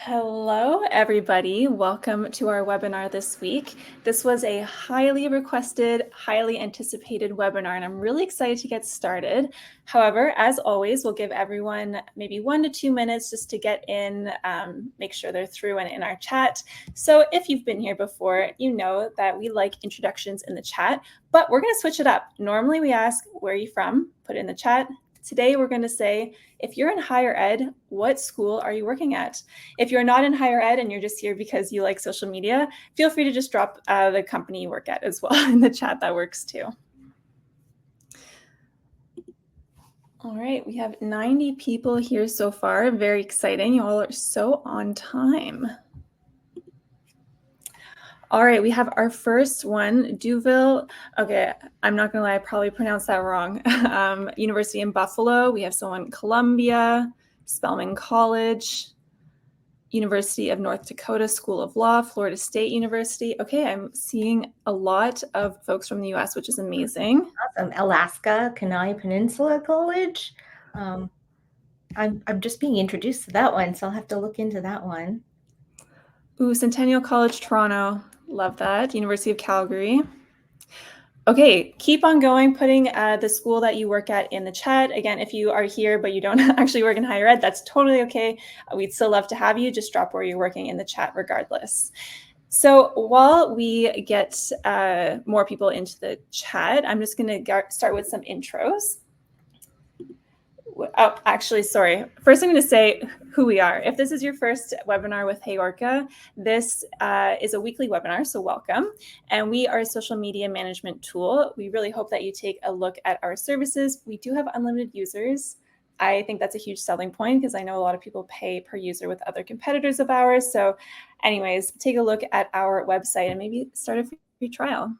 Hello, everybody. Welcome to our webinar this week. This was a highly requested, highly anticipated webinar, and I'm really excited to get started. However, as always, we'll give everyone maybe 1 to 2 minutes just to get in, make sure they're through and in our chat. So if you've been here before, you know that we like introductions in the chat, but we're going to switch it up. Normally we ask, where are you from? Put it in the chat. Today, we're going to say, if you're in higher ed, what school are you working at? If you're not in higher ed and you're just here because you like social media, feel free to just drop the company you work at as well in the chat. That works too. All right, we have 90 people here so far. Very exciting. You all are so on time. All right, we have our first one, Duville. Okay, I'm not gonna lie, I probably pronounced that wrong. University in Buffalo. We have someone Columbia, Spelman College, University of North Dakota School of Law, Florida State University. Okay, I'm seeing a lot of folks from the US, which is amazing. Awesome. Alaska, Kenai Peninsula College. I'm just being introduced to that one, so I'll have to look into that one. Ooh, Centennial College, Toronto. Love that. University of Calgary. Okay, keep on going, putting the school that you work at in the chat. Again, if you are here but you don't actually work in higher ed, that's totally okay. We'd still love to have you. Just drop where you're working in the chat regardless. So while we get more people into the chat, I'm just going to start with some intros. Oh, actually, sorry. First, I'm going to say who we are. If this is your first webinar with HeyOrca, this is a weekly webinar, so welcome. And we are a social media management tool. We really hope that you take a look at our services. We do have unlimited users. I think that's a huge selling point because I know a lot of people pay per user with other competitors of ours. So anyways, take a look at our website and maybe start a free trial.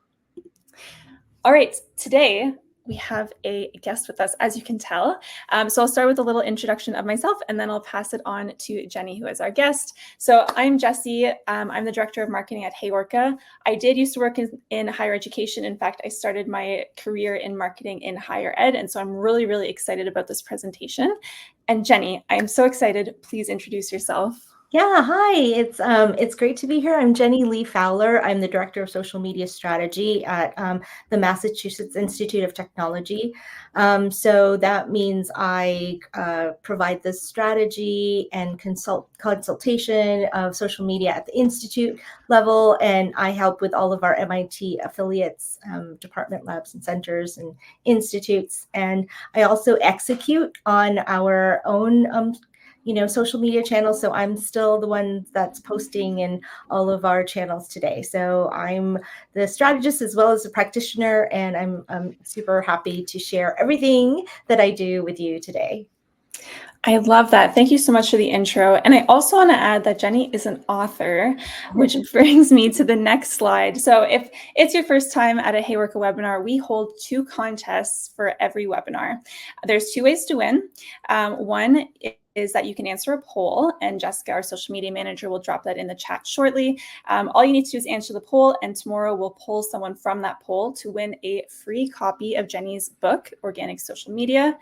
All right, today we have a guest with us, as you can tell. So I'll start with a little introduction of myself, and then I'll pass it on to Jenny, who is our guest. So I'm Jessie. I'm the Director of Marketing at HeyOrca. I did used to work in higher education. In fact, I started my career in marketing in higher ed, and so I'm really, really excited about this presentation. And Jenny, I am so excited. Please introduce yourself. Yeah, hi. It's great to be here. I'm Jenny Lee Fowler. I'm the Director of Social Media Strategy at the Massachusetts Institute of Technology. So that means I provide the strategy and consultation of social media at the institute level, and I help with all of our MIT affiliates, department labs and centers and institutes. And I also execute on our own social media channels. So I'm still the one that's posting in all of our channels today. So I'm the strategist as well as a practitioner, and I'm super happy to share everything that I do with you today. I love that. Thank you so much for the intro. And I also want to add that Jenny is an author, which brings me to the next slide. So if it's your first time at a HeyOrca webinar, we hold 2 contests for every webinar. There's 2 ways to win. One is that you can answer a poll, and Jessica, our social media manager, will drop that in the chat shortly. All you need to do is answer the poll, and tomorrow we'll pull someone from that poll to win a free copy of Jenny's book, Organic Social Media.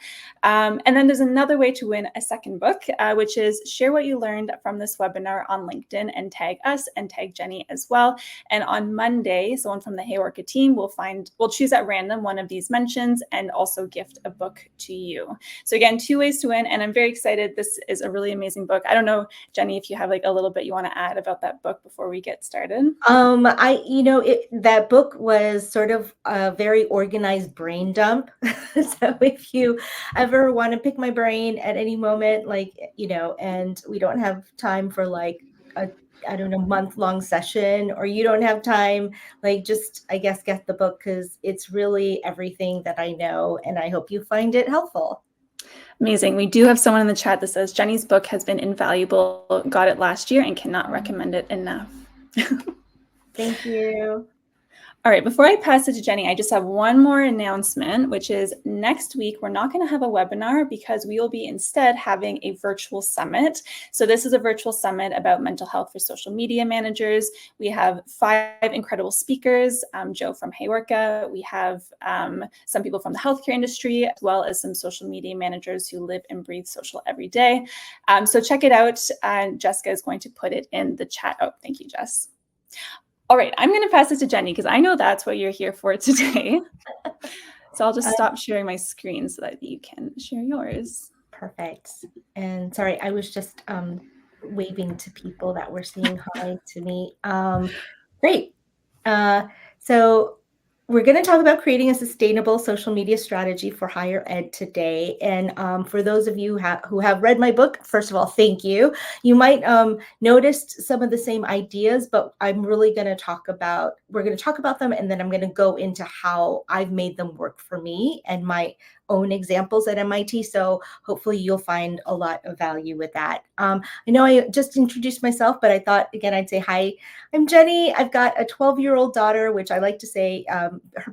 And then there's another way to win a second book, which is share what you learned from this webinar on LinkedIn and tag us and tag Jenny as well. And on Monday, someone from the HeyOrca team will choose at random one of these mentions and also gift a book to you. So again, 2 ways to win, and I'm very excited. This is a really amazing book. I don't know, Jenny, if you have like a little bit you want to add about that book before we get started. That book was sort of a very organized brain dump. So if you ever want to pick my brain at any moment, and we don't have time for like a month-long session, or you don't have time, just, I guess, get the book, because it's really everything that I know, and I hope you find it helpful. Amazing. We do have someone in the chat that says Jenny's book has been invaluable, got it last year, and cannot recommend it enough. Thank you. All right, before I pass it to Jenny, I just have one more announcement, which is next week, we're not going to have a webinar because we will be instead having a virtual summit. So this is a virtual summit about mental health for social media managers. We have 5 incredible speakers, Joe from HeyOrca. We have some people from the healthcare industry, as well as some social media managers who live and breathe social every day. So check it out. Jessica is going to put it in the chat. Oh, thank you, Jess. All right, I'm going to pass it to Jenny because I know that's what you're here for today. So I'll just stop sharing my screen so that you can share yours. Perfect. And sorry, I was just waving to people that were saying hi to me. Great. So we're going to talk about creating a sustainable social media strategy for higher ed today. And for those of you who have read my book, first of all, thank you. You might notice some of the same ideas, but I'm really going to talk about, we're going to talk about them, and then I'm going to go into how I've made them work for me and my own examples at MIT. So hopefully you'll find a lot of value with that. I know I just introduced myself, but I thought, again, I'd say, hi, I'm Jenny. I've got a 12-year-old daughter, which I like to say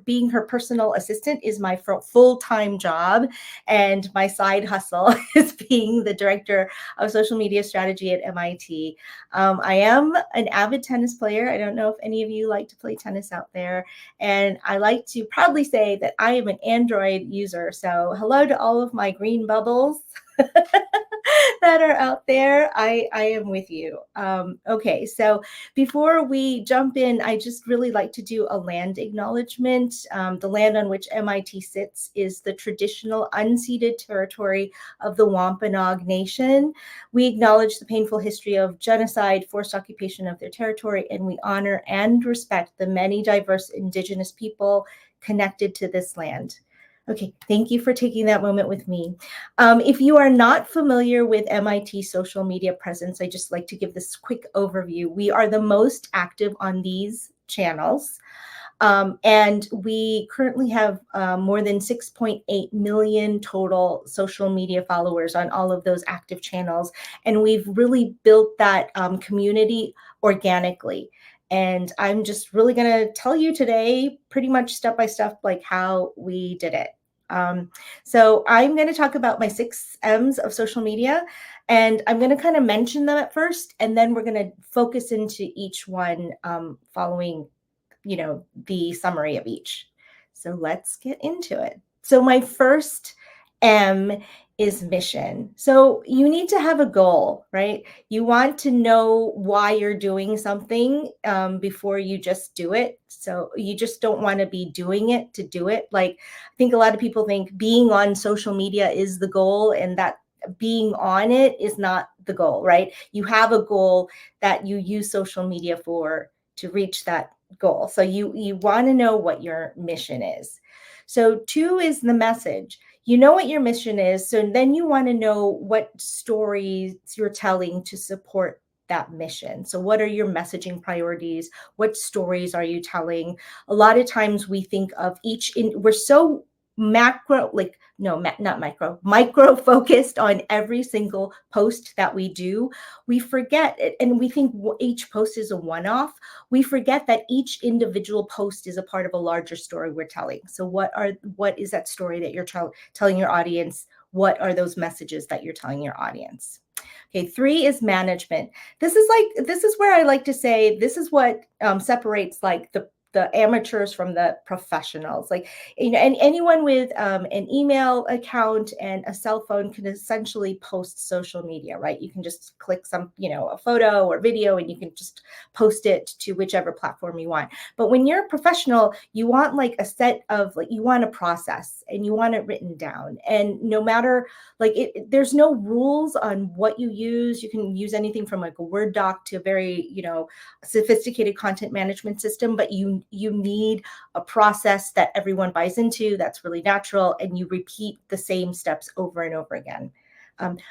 being her personal assistant is my full-time job. And my side hustle is being the director of social media strategy at MIT. I am an avid tennis player. I don't know if any of you like to play tennis out there. And I like to proudly say that I am an Android user. So hello to all of my green bubbles that are out there. I am with you. Okay, so before we jump in, I just really like to do a land acknowledgement. The land on which MIT sits is the traditional unceded territory of the Wampanoag Nation. We acknowledge the painful history of genocide, forced occupation of their territory, and we honor and respect the many diverse Indigenous people connected to this land. Okay, thank you for taking that moment with me. If you are not familiar with MIT social media presence, I just like to give this quick overview. We are the most active on these channels. And we currently have more than 6.8 million total social media followers on all of those active channels. And we've really built that community organically. And I'm just really going to tell you today, pretty much step by step, like how we did it. So I'm going to talk about my 6 M's of social media, and I'm going to kind of mention them at first, and then we're going to focus into each one following, the summary of each. So let's get into it. So my first M is mission. So you need to have a goal, right? You want to know why you're doing something before you just do it. So you just don't want to be doing it to do it. Like, I think a lot of people think being on social media is the goal, and that being on it is not the goal, right? You have a goal that you use social media for to reach that goal. So you want to know what your mission is. So 2 is the message. You know what your mission is. So then you want to know what stories you're telling to support that mission. So what are your messaging priorities? What stories are you telling? A lot of times we think of we're so macro, like, no, not micro focused on every single post that we do. We forget it, and we think each post is a one-off. We forget that each individual post is a part of a larger story we're telling. So what is that story that you're telling your audience? What are those messages that you're telling your audience? Okay, 3 is management. This is where I like to say, this is what separates like the amateurs from the professionals. Like, and anyone with an email account and a cell phone can essentially post social media, right? You can just click some, a photo or video, and you can just post it to whichever platform you want. But when you're a professional, you want like a set of, like, you want a process and you want it written down. And no matter, like, there's no rules on what you use. You can use anything from like a Word doc to a very, sophisticated content management system, but you need a process that everyone buys into, that's really natural, and you repeat the same steps over and over again.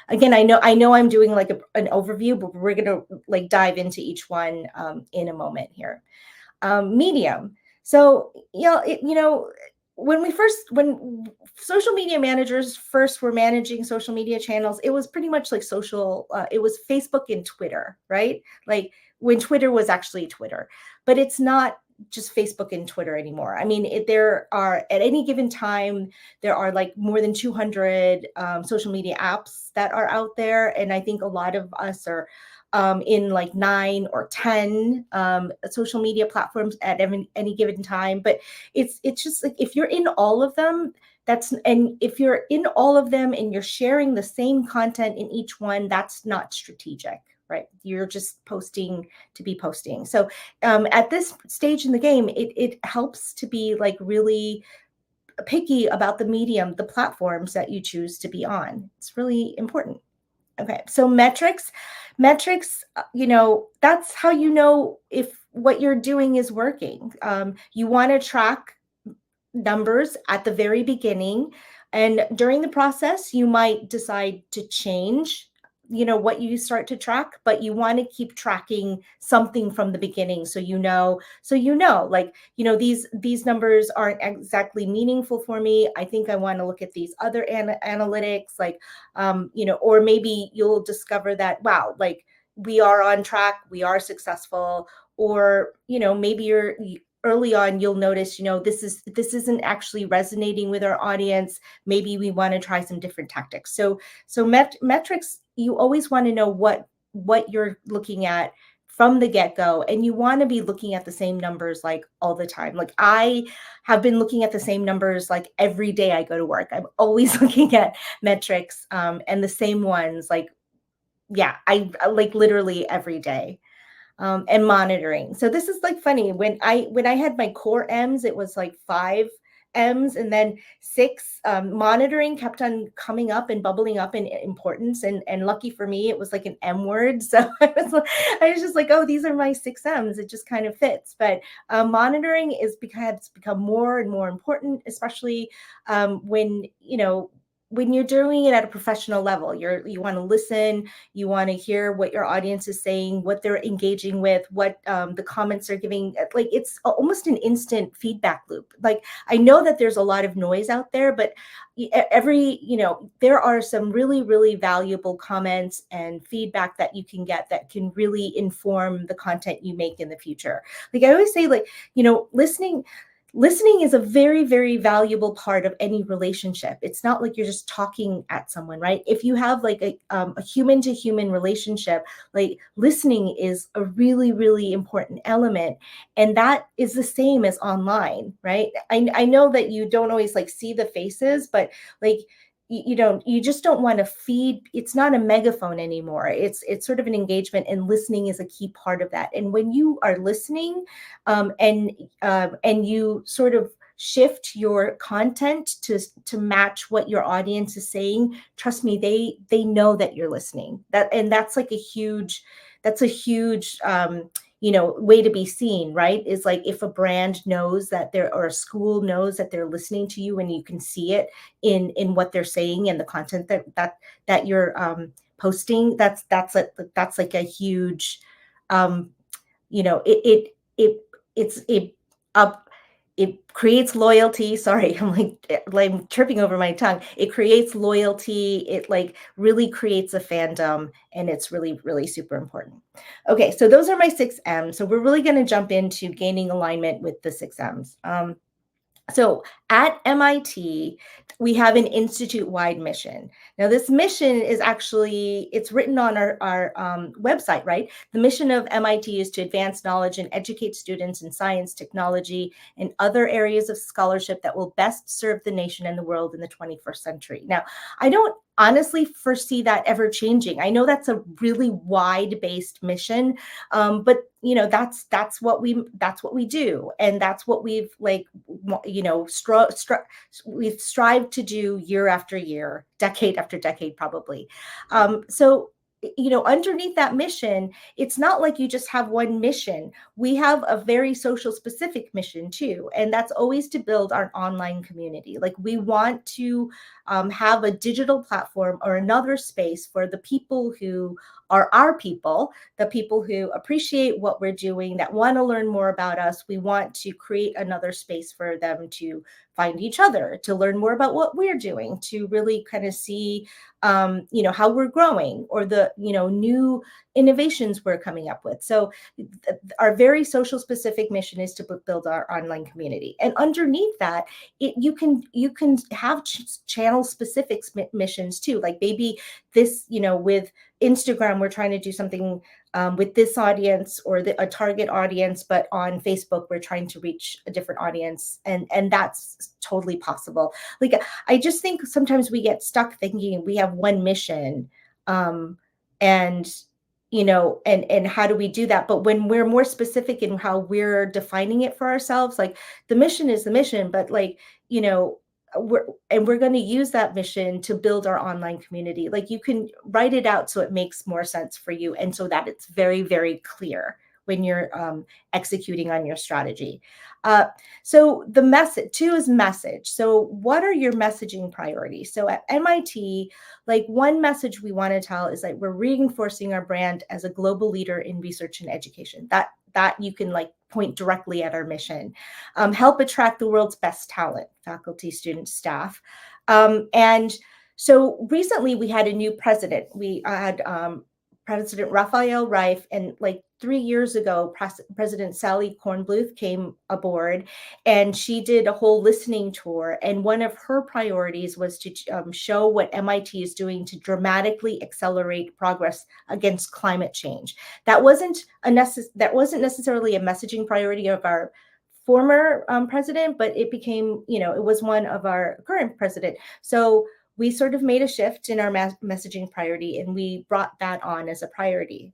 Again, I know I'm doing like an overview, but we're going to like dive into each one in a moment here. Medium. So, when social media managers first were managing social media channels, it was pretty much like it was Facebook and Twitter, right? Like when Twitter was actually Twitter, but it's not just Facebook and Twitter anymore. I mean, there are at any given time, there are like more than 200 social media apps that are out there. And I think a lot of us are in like 9 or 10 social media platforms at any given time. But it's just like, if you're in all of them, and if you're in all of them and you're sharing the same content in each one, that's not strategic, right? You're just posting to be posting. So at this stage in the game, it helps to be like really picky about the medium, the platforms that you choose to be on. It's really important. Okay, so metrics, that's how you know if what you're doing is working. You want to track numbers at the very beginning, and during the process you might decide to change what you start to track, but you want to keep tracking something from the beginning, so like these numbers aren't exactly meaningful for me. I think I want to look at these other analytics, like or maybe you'll discover that, wow, like we are on track, we are successful. Or maybe early on you'll notice this isn't actually resonating with our audience. Maybe we want to try some different tactics. So metrics, you always want to know what you're looking at from the get-go, and you want to be looking at the same numbers like all the time. Like I have been looking at the same numbers like every day I go to work. I'm always looking at metrics, and the same ones, like I like literally every day. And monitoring. So this is like funny. When I had my core M's, it was like 5 M's, and then 6. Monitoring kept on coming up and bubbling up in importance. And lucky for me, it was like an M word. So I was just like, oh, these are my 6 M's. It just kind of fits. But monitoring has become more and more important, especially when you're doing it at a professional level. You want to listen, you want to hear what your audience is saying, what they're engaging with, what the comments are giving. Like it's almost an instant feedback loop. Like I know that there's a lot of noise out there, but there are some really, really valuable comments and feedback that you can get that can really inform the content you make in the future. Like I always say, like, listening is a very, very valuable part of any relationship. It's not like you're just talking at someone, right? If you have like a human to human relationship, like listening is a really, really important element. And that is the same as online, right? I know that you don't always like see the faces, but like, you just don't want to feed. It's not a megaphone anymore. It's sort of an engagement, and listening is a key part of that. And when you are listening, and you sort of shift your content to match what your audience is saying, trust me, they know that you're listening. That's like a huge way to be seen, right? Is like if a brand knows that or a school knows that they're listening to you, and you can see it in what they're saying and the content that you're posting. That's like a huge, it creates loyalty. Sorry, I'm tripping over my tongue. It creates loyalty. It like really creates a fandom, and it's really, really super important. Okay, so those are my 6 M's. So we're really going to jump into gaining alignment with the 6 M's. So at MIT, we have an institute-wide mission. Now, this mission is it's written on our website, right? The mission of MIT is to advance knowledge and educate students in science, technology, and other areas of scholarship that will best serve the nation and the world in the 21st century. Now, I don't honestly foresee that ever changing. I know that's a really wide-based mission, but that's what we do, and that's what we've we've strived to do year after year, decade after decade, probably. So underneath that mission, it's not like you just have one mission. We have a very social specific mission too, and that's always to build our online community. Like we want to have a digital platform or another space for the people who are our people, the people who appreciate what we're doing, that want to learn more about us. We want to create another space for them to find each other, to learn more about what we're doing, to really kind of see, how we're growing, or the, new innovations we're coming up with. So our very social specific mission is to build our online community. And underneath that, you can have channel specific missions too. Like maybe this, with Instagram, we're trying to do something with this audience, or a target audience, but on Facebook, we're trying to reach a different audience, and that's totally possible. Like, I just think sometimes we get stuck thinking we have one mission, and and how do we do that? But when we're more specific in how we're defining it for ourselves, like the mission is the mission, but like, we're going to use that mission to build our online community. Like, you can write it out so it makes more sense for you, and so that it's very, very clear when you're executing on your strategy. So the message two is message. So what are your messaging priorities? So at MIT, like, one message we want to tell is that we're reinforcing our brand as a global leader in research and education. That you can like point directly at our mission. Help attract the world's best talent, faculty, students, staff. And so recently we had a new president. We had President Raphael Reif, and like 3 years ago, President Sally Kornbluth came aboard, and she did a whole listening tour. And one of her priorities was to show what MIT is doing to dramatically accelerate progress against climate change. That wasn't necessarily a messaging priority of our former president, but it became, it was one of our current president. So we sort of made a shift in our messaging priority, and we brought that on as a priority.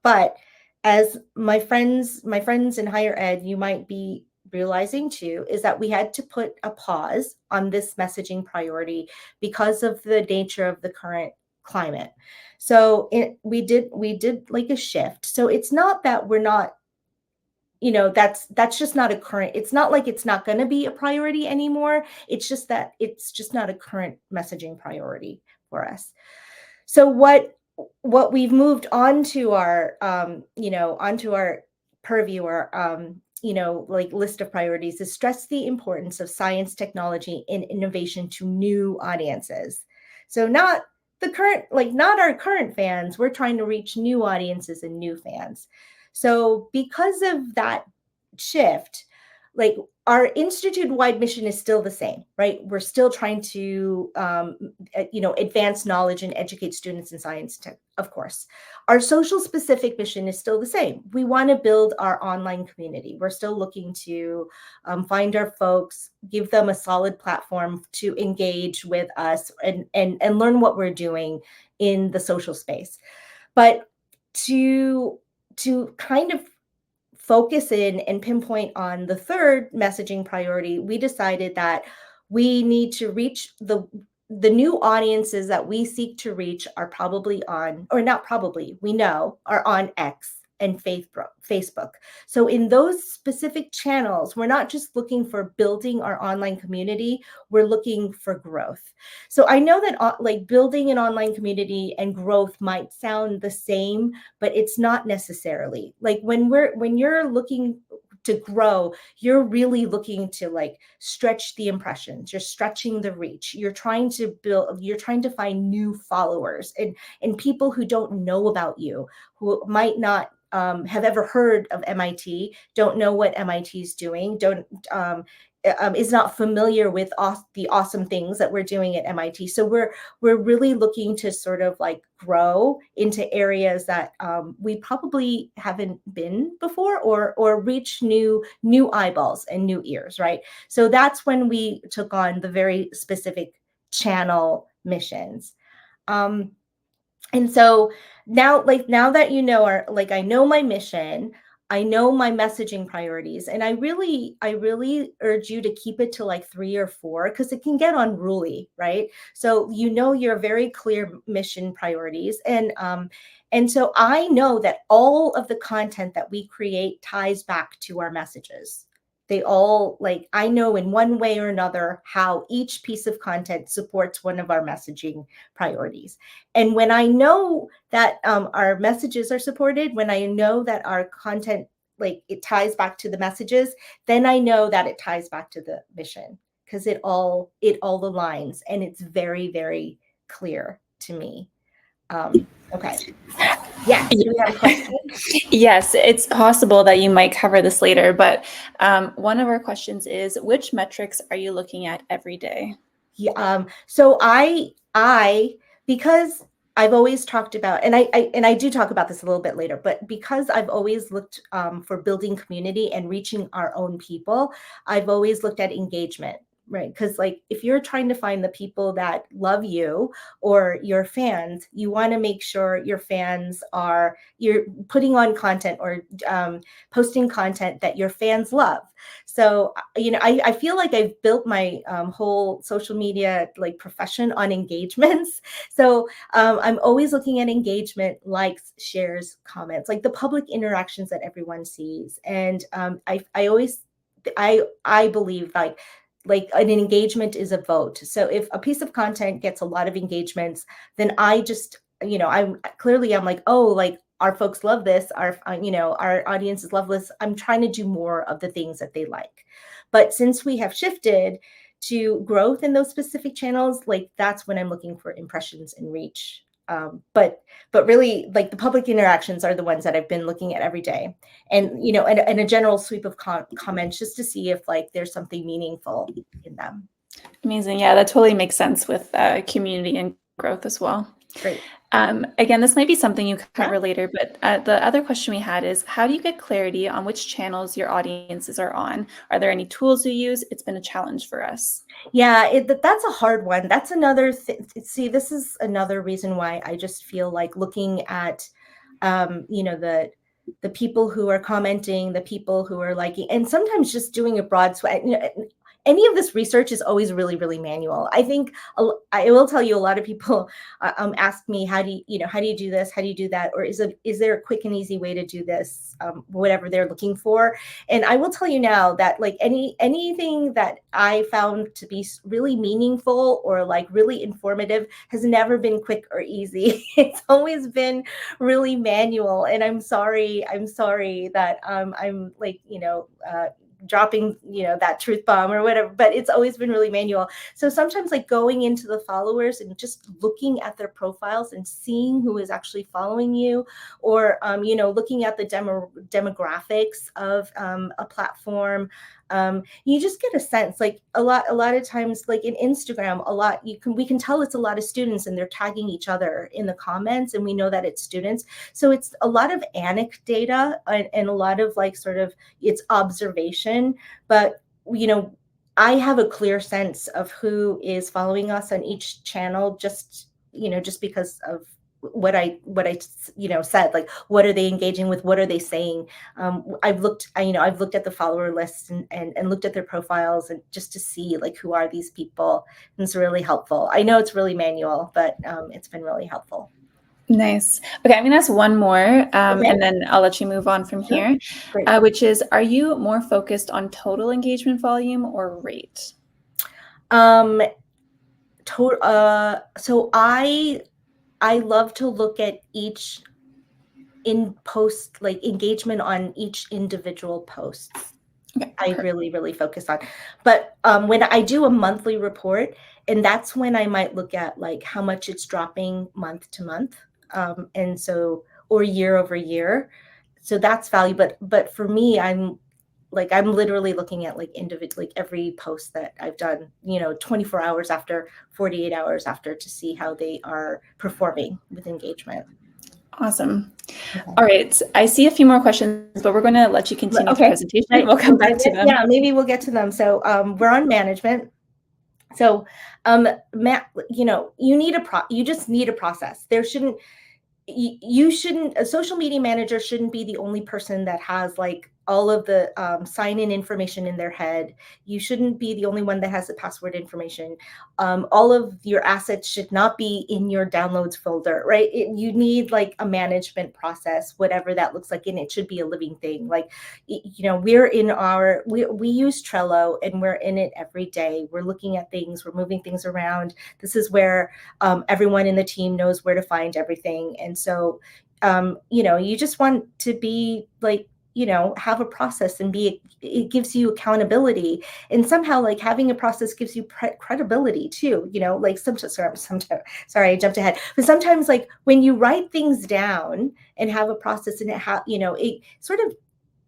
But as my friends in higher ed, you might be realizing too, is that we had to put a pause on this messaging priority because of the nature of the current climate. So we did like a shift. So it's not that we're not, that's just not a current, it's not like it's not going to be a priority anymore. It's just that it's just not a current messaging priority for us. So what we've moved onto our, onto our purview, or, like list of priorities, is stress the importance of science, technology, and innovation to new audiences. So not not our current fans. We're trying to reach new audiences and new fans. So because of that shift, like, our institute-wide mission is still the same, right? We're still trying to, advance knowledge and educate students in science tech, of course. Our social specific mission is still the same. We want to build our online community. We're still looking to find our folks, give them a solid platform to engage with us, and learn what we're doing in the social space. But to kind of focus in and pinpoint on the third messaging priority, we decided that we need to reach the new audiences that we seek to reach are probably on, or not probably, we know are on X and Facebook. So in those specific channels, we're not just looking for building our online community, we're looking for growth. So I know that like building an online community and growth might sound the same, but it's not necessarily. Like when you're looking to grow, you're really looking to like stretch the impressions, you're stretching the reach, you're trying to find new followers and people who don't know about you, who might not have ever heard of MIT, don't know what MIT is doing, is not familiar with the awesome things that we're doing at MIT. So we're really looking to sort of like grow into areas that we probably haven't been before, or reach new eyeballs and new ears, right? So that's when we took on the very specific channel missions. And so now that I know my mission, I know my messaging priorities, and I really urge you to keep it to like 3 or 4, because it can get unruly, right? So your very clear mission priorities, and so I know that all of the content that we create ties back to our messages. They all, like, I know in one way or another how each piece of content supports one of our messaging priorities. And when I know that our messages are supported, when I know that our content, like, it ties back to the messages, then I know that it ties back to the mission. because it all aligns, and it's very, very clear to me. Okay. Yes. Do we have a question? Yes, it's possible that you might cover this later, but one of our questions is, which metrics are you looking at every day? Yeah, so because I've always talked about, and I do talk about this a little bit later, but because I've always looked for building community and reaching our own people, I've always looked at engagement, right? Because like if you're trying to find the people that love you or your fans, you want to make sure your fans are, you're putting on content or posting content that your fans love. So, I feel like I've built my whole social media like profession on engagements. So I'm always looking at engagement, likes, shares, comments, like the public interactions that everyone sees. And I always, I believe like an engagement is a vote. So if a piece of content gets a lot of engagements, then I just, I'm like, oh, like our folks love this, our audiences love this. I'm trying to do more of the things that they like. But since we have shifted to growth in those specific channels, like that's when I'm looking for impressions and reach. But really, like the public interactions are the ones that I've been looking at every day, and and a general sweep of comments just to see if like there's something meaningful in them. Amazing. Yeah, that totally makes sense with community and growth as well. Great. Again, this might be something you cover Yeah. later, but the other question we had is, how do you get clarity on which channels your audiences are on? Are there any tools you use? It's been a challenge for us. Yeah, that's a hard one. That's another see, this is another reason why I just feel like looking at the people who are commenting, the people who are liking, and sometimes just doing a broad sweat. Any of this research is always really, really manual. I think I will tell you, a lot of people ask me, how do you do this? How do you do that? Or is there a quick and easy way to do this? Whatever they're looking for. And I will tell you now that like anything that I found to be really meaningful or like really informative has never been quick or easy. It's always been really manual. And I'm sorry that I'm like, dropping that truth bomb or whatever, but it's always been really manual. So sometimes like going into the followers and just looking at their profiles and seeing who is actually following you, or looking at the demographics of a platform, you just get a sense. Like a lot of times, like in Instagram, we can tell it's a lot of students and they're tagging each other in the comments, and we know that it's students. So it's a lot of anecdata and a lot of like sort of it's observation. But I have a clear sense of who is following us on each channel, just because of what I said. Like, what are they engaging with? What are they saying? I've looked at the follower lists and looked at their profiles, and just to see like who are these people. And it's really helpful. I know it's really manual, but it's been really helpful. Nice. Okay, I'm going to ask one more, Okay. and then I'll let you move on from Sure. here, Great. which is, are you more focused on total engagement volume or rate? So I love to look at each in post, like engagement on each individual posts. Okay, I really, really focus on. But when I do a monthly report, and that's when I might look at like how much it's dropping month to month, and so, or year over year. So that's value. But for me, I'm literally looking at like individual, like every post that I've done, 24 hours after, 48 hours after, to see how they are performing with engagement. awesome. Okay. All right, I see a few more questions, but we're going to let you continue the presentation. Right. We'll come back to them. Yeah, maybe we'll get to them. So we're on management. So you just need a process. There shouldn't, a social media manager shouldn't be the only person that has like all of the sign-in information in their head. You shouldn't be the only one that has the password information. All of your assets should not be in your downloads folder, right? You need like a management process, whatever that looks like, and it should be a living thing. Like, we use Trello, and we're in it every day. We're looking at things, we're moving things around. This is where everyone in the team knows where to find everything. And so, you just want to be like, have a process and it gives you accountability, and somehow like having a process gives you credibility too. Like sometimes, sorry, I jumped ahead, but sometimes like when you write things down and have a process, and it sort of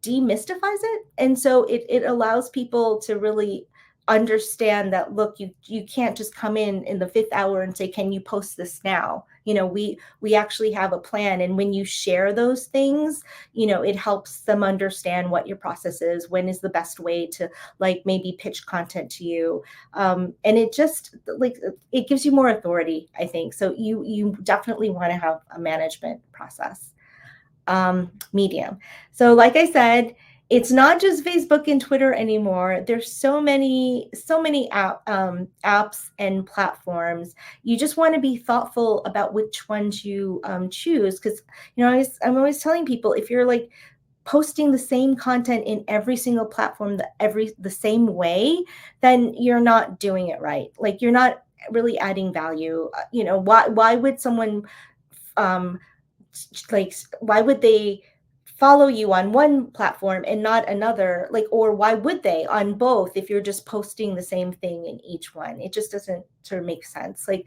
demystifies it, and so it allows people to really understand that, look, you can't just come in the fifth hour and say, can you post this now? We actually have a plan, and when you share those things, it helps them understand what your process is, when is the best way to like maybe pitch content to you, and it just like it gives you more authority, I think. So you definitely want to have a management process. Medium. So like I said, it's not just Facebook and Twitter anymore. There's so many apps and platforms. You just want to be thoughtful about which ones you choose, because I'm always telling people, if you're like posting the same content in every single platform the same way, then you're not doing it right. Like, you're not really adding value. Why would someone like, why would they follow you on one platform and not another? Like, or why would they on both if you're just posting the same thing in each one? It just doesn't sort of make sense. Like,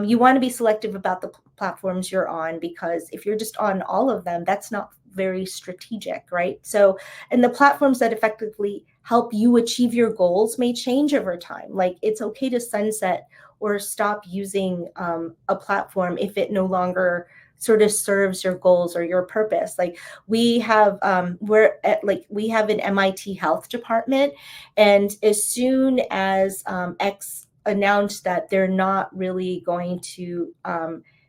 you want to be selective about the platforms you're on, because if you're just on all of them, that's not very strategic, right? So, and the platforms that effectively help you achieve your goals may change over time. Like, it's okay to sunset or stop using a platform if it no longer sort of serves your goals or your purpose. Like, we have we have an MIT health department, and as soon as X announced that they're not really going to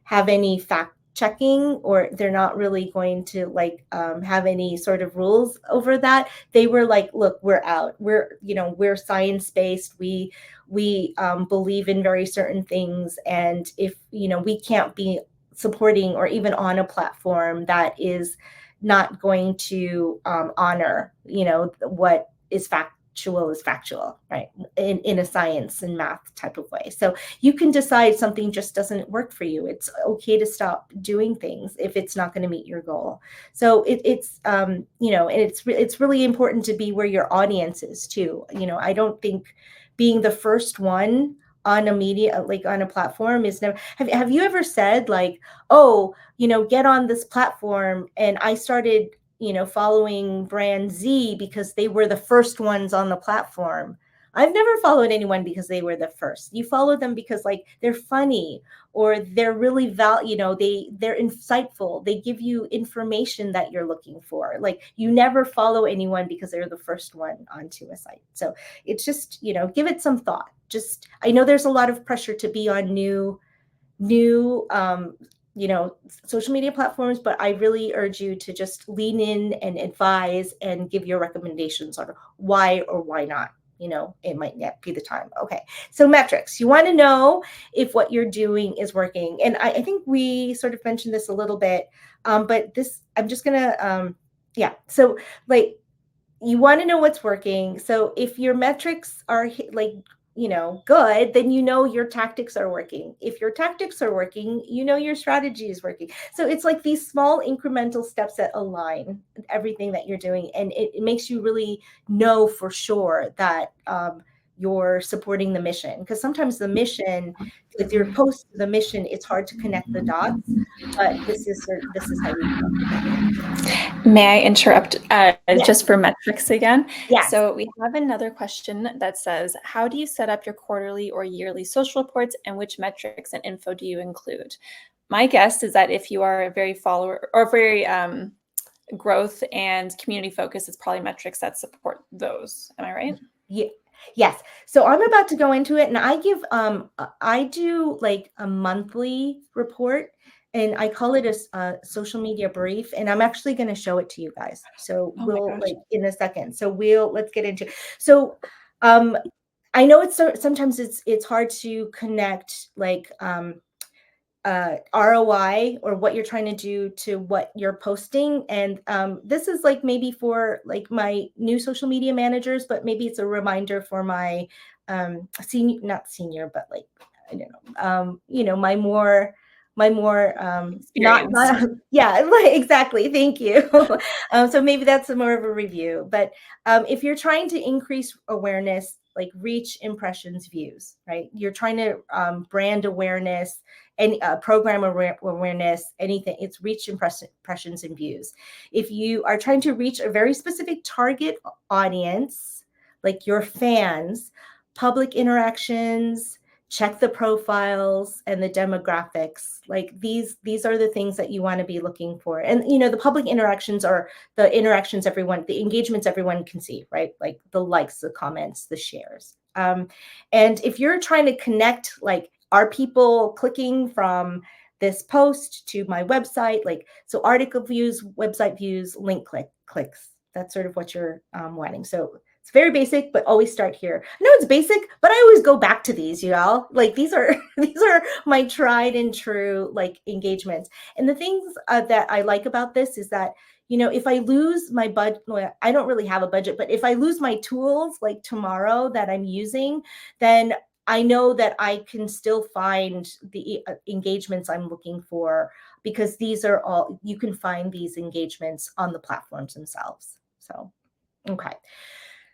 have any fact checking, or they're not really going to have any sort of rules over that, they were like, look, we're out. We're science based. We believe in very certain things, and if we can't be supporting or even on a platform that is not going to honor what is factual, right, in a science and math type of way. So you can decide something just doesn't work for you. It's okay to stop doing things if it's not going to meet your goal. So it's and it's really important to be where your audience is too. I don't think being the first one on a media, like on a platform, is never. Have you ever said like, oh, get on this platform, and I started following brand Z because they were the first ones on the platform? I've never followed anyone because they were the first. You follow them because like they're funny, or they're really they're insightful. They give you information that you're looking for. Like, you never follow anyone because they're the first one onto a site. So it's just, give it some thought. Just, I know there's a lot of pressure to be on new social media platforms, but I really urge you to just lean in and advise and give your recommendations on why or why not. It might not be the time. Okay. So metrics, you want to know if what you're doing is working. And I think we sort of mentioned this a little bit, but this, I'm just going to, So like, you want to know what's working. So if your metrics are good, then your tactics are working. If your tactics are working, your strategy is working. So it's like these small incremental steps that align everything that you're doing, and it makes you really know for sure that you're supporting the mission. Because sometimes the mission, if you're close to the mission, it's hard to connect the dots. But this is how you do it. May I interrupt Yes. just for metrics again? Yes. So we have another question that says, how do you set up your quarterly or yearly social reports, and which metrics and info do you include? My guess is that if you are a very follower or very growth and community focused, it's probably metrics that support those. Am I right? Yeah. Yes. So I'm about to go into it, and I do like a monthly report, and I call it a social media brief, and I'm actually going to show it to you guys. So we'll like in a second. So let's get into it. So I know sometimes it's hard to connect like ROI or what you're trying to do to what you're posting. And this is like maybe for like my new social media managers, but maybe it's a reminder for my not senior, but like, I don't know, my more my more Experience. yeah, exactly, thank you. So maybe that's more of a review, but if you're trying to increase awareness, like reach, impressions, views, right, you're trying to brand awareness and program awareness, anything, it's reach, impressions, and views. If you are trying to reach a very specific target audience, like your fans, public interactions, check the profiles and the demographics. Like these are the things that you want to be looking for. And you know, the public interactions are the interactions everyone, the engagements everyone can see, right? Like the likes, the comments, the shares. And if you're trying to connect, like, are people clicking from this post to my website? Like, so article views, website views, link clicks. That's sort of what you're wanting. So it's very basic, but always start here. I know it's basic, but I always go back to these, you know, like these are these are my tried and true like engagements. And the things that I like about this is that, you know, if I lose my budget, well, I don't really have a budget, but if I lose my tools like tomorrow that I'm using, then I know that I can still find the engagements I'm looking for, because these are all, you can find these engagements on the platforms themselves. So, okay.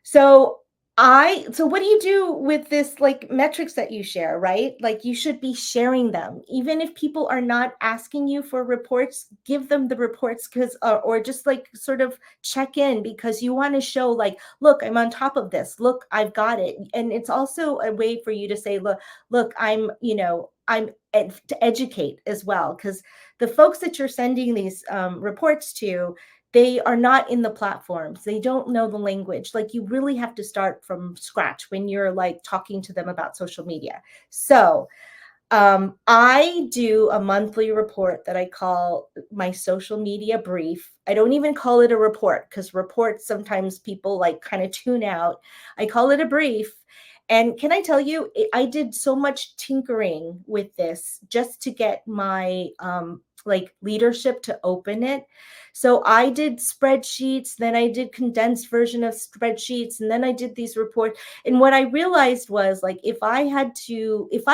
So so what do you do with this like metrics that you share, right? Like you should be sharing them. Even if people are not asking you for reports, give them the reports, because or just like sort of check in, because you want to show like, look, I'm on top of this. Look, I've got it. And it's also a way for you to say, look, I'm, you know, to educate as well, because the folks that you're sending these reports to, they are not in the platforms. They don't know the language. Like you really have to start from scratch when you're like talking to them about social media. So I do a monthly report that I call my social media brief. I don't even call it a report, because reports, sometimes people like kind of tune out. I call it a brief. And can I tell you, I did so much tinkering with this just to get my like leadership to open it. So I did spreadsheets, then I did condensed version of spreadsheets, and then I did these reports. And what I realized was, like, if I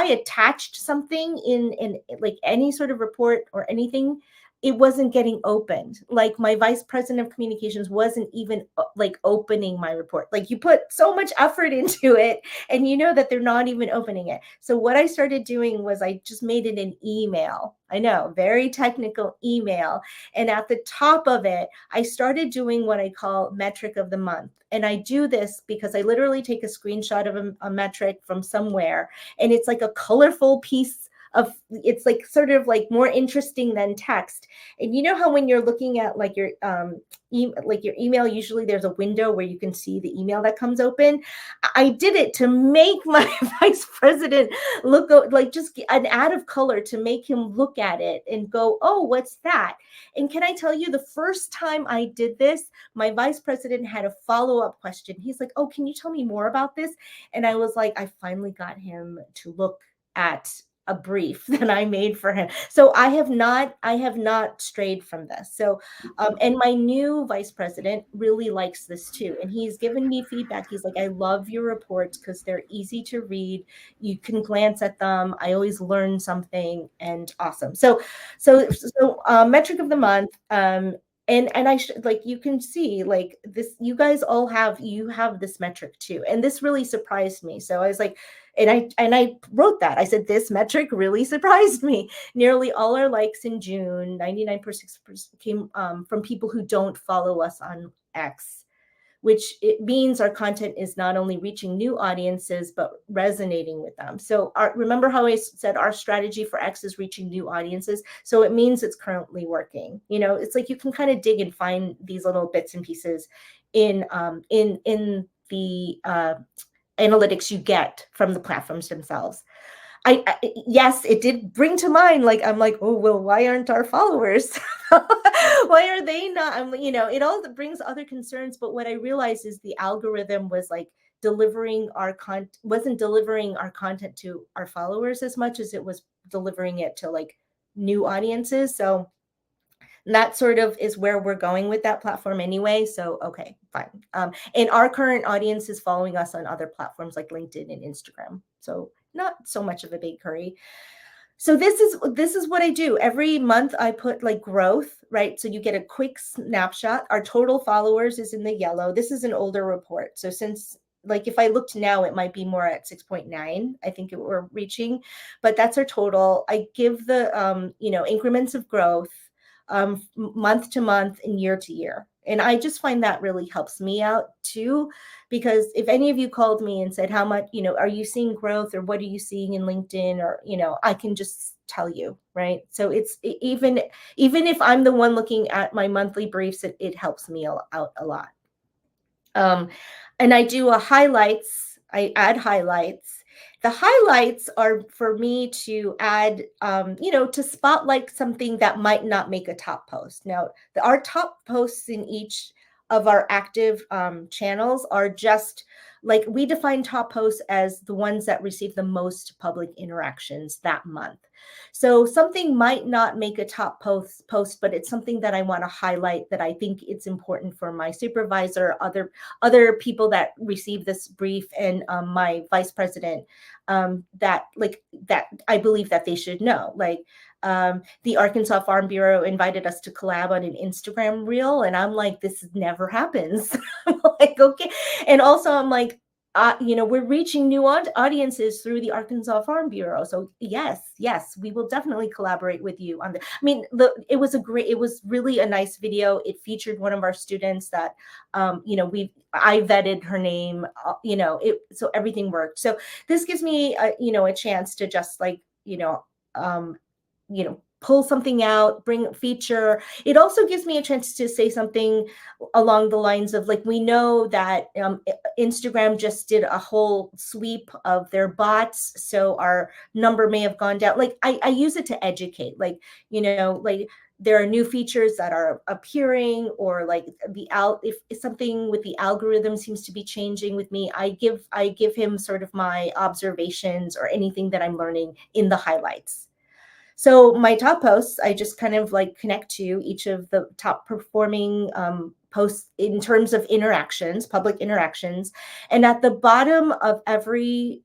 attached something in like any sort of report or anything, it wasn't getting opened. Like my vice president of communications wasn't even like opening my report. Like you put so much effort into it and you know that they're not even opening it. So what I started doing was I just made it an email. I know, very technical email. And at the top of it, I started doing what I call metric of the month. And I do this because I literally take a screenshot of a metric from somewhere, and it's like a colorful piece of, it's like sort of like more interesting than text. And you know how when you're looking at like your your email, usually there's a window where you can see the email that comes open. I did it to make my vice president look like, just an add of color to make him look at it and go, oh, what's that? And can I tell you, the first time I did this, my vice president had a follow-up question. He's like, oh, can you tell me more about this? And I was like, I finally got him to look at a brief that I made for him. So I have not strayed from this. So, and my new vice president really likes this too. And he's given me feedback. He's like, I love your reports because they're easy to read. You can glance at them. I always learn something, and awesome. So metric of the month. And I like, you can see like this, you guys all have this metric too. And this really surprised me. So I was like, and I wrote that. I said, this metric really surprised me. Nearly all our likes in June, 99.6%, came from people who don't follow us on X, which it means our content is not only reaching new audiences, but resonating with them. So remember how I said our strategy for X is reaching new audiences? So it means it's currently working. You know, it's like you can kind of dig and find these little bits and pieces in the analytics you get from the platforms themselves. Yes, it did bring to mind, like, I'm like, oh, well, why aren't our followers? Why are they not? You know, it all brings other concerns. But what I realized is the algorithm was like wasn't delivering our content to our followers as much as it was delivering it to like new audiences. So that sort of is where we're going with that platform anyway. So, okay, fine. And our current audience is following us on other platforms like LinkedIn and Instagram. So not so much of a big hurry. So this is what I do. Every month I put like growth, right? So you get a quick snapshot. Our total followers is in the yellow. This is an older report. So since like if I looked now, it might be more at 6.9. I think we're reaching, but that's our total. I give the increments of growth month to month and year to year. And I just find that really helps me out too, because if any of you called me and said, how much, are you seeing growth, or what are you seeing in LinkedIn, or, I can just tell you, right? So it's even if I'm the one looking at my monthly briefs, it helps me out a lot. And I do I add highlights. The highlights are for me to add, to spotlight something that might not make a top post. Now, our top posts in each of our active channels are just like, we define top posts as the ones that receive the most public interactions that month. So something might not make a top post, but it's something that I want to highlight, that I think it's important for my supervisor, other people that receive this brief, and my vice president, that I believe that they should know. Like, the Arkansas Farm Bureau invited us to collab on an Instagram reel, and I'm like, this never happens. I'm like, okay. And also I'm like, we're reaching new audiences through the Arkansas Farm Bureau. So yes, we will definitely collaborate with you on the. I mean, it was really a nice video. It featured one of our students that, I vetted her name, so everything worked. So this gives me, a chance to just like, pull something out, bring a feature. It also gives me a chance to say something along the lines of, like, we know that Instagram just did a whole sweep of their bots, so our number may have gone down. Like, I use it to educate, like, like, there are new features that are appearing, or like if something with the algorithm seems to be changing with me, I give him sort of my observations or anything that I'm learning in the highlights. So my top posts, I just kind of like connect to each of the top performing posts in terms of interactions, public interactions. And at the bottom of every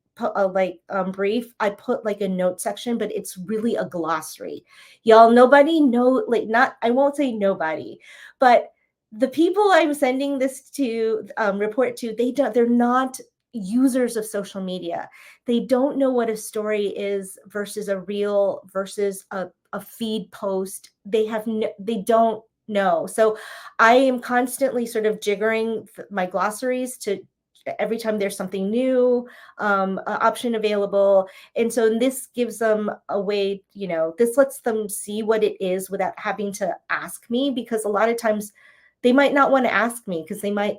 brief, I put like a note section, but it's really a glossary. Y'all, nobody know, like, not, I won't say nobody, but the people I'm sending this to, report to, they're not users of social media. They don't know what a story is versus a reel versus a feed post. They don't know. So I am constantly sort of jiggering my glossaries to every time there's something new, option available. And so this gives them a way, this lets them see what it is without having to ask me, because a lot of times they might not want to ask me, because they might,